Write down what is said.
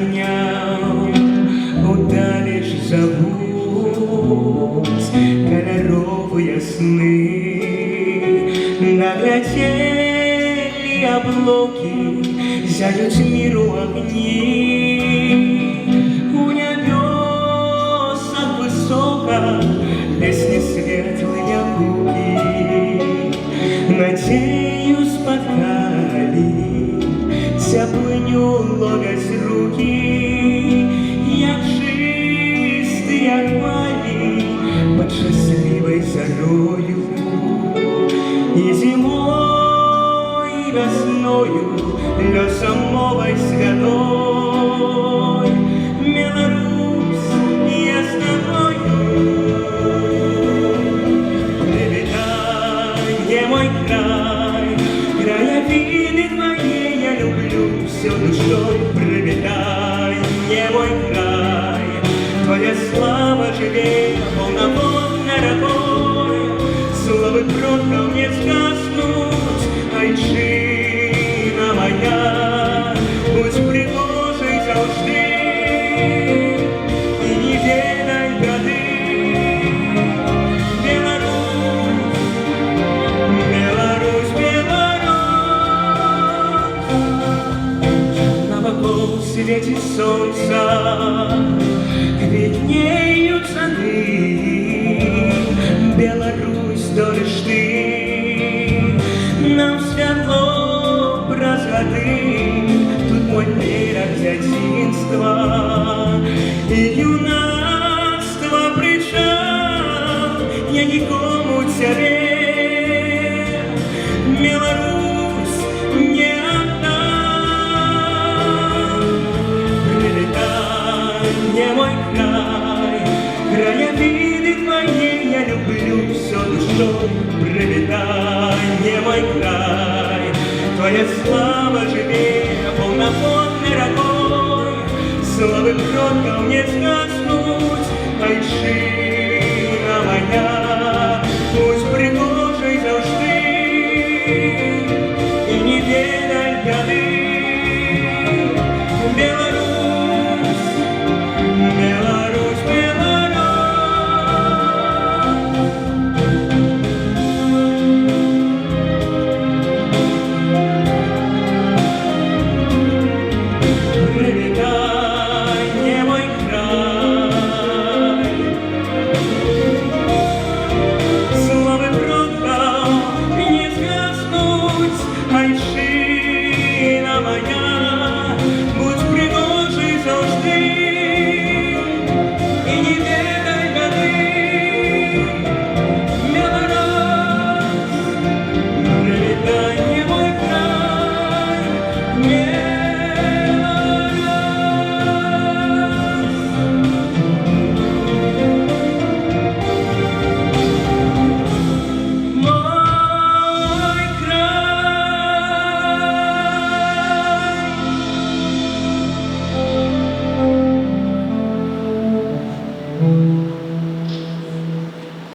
огням удали ж зовуть кольоровые сны. Наглядели облаки, зяют миру огни. У небесах высоко песни светлые луки. Надею споткали, теплыню ловят руки, як чистые хвали под счастливой зарою. И зимой, и весною, лесом новой святой, Беларусь, я с тобою. Привитай, мой край, краевиды твои я люблю всё душой. Привитай, мой край, твоя слава живее, полноводной рекой. Славы предков не сгаснуть, айчина моя, будь пригожей завжди и не ведай беды. Беларусь, Беларусь, Беларусь, навокруг светит солнце, квітнеют сады. Беларусь, долишь ты нам святло праз гады. Тут мой берег дзяцінства и юнацтва причал. Я нікому цябе, Беларусь, не отдам. Прилетай, мой край, краевиды твои я люблю всё душой. Привитай, мой край, твоя слава живее, полноводной рекой. Славы предков не сгаснуть, айчина моя.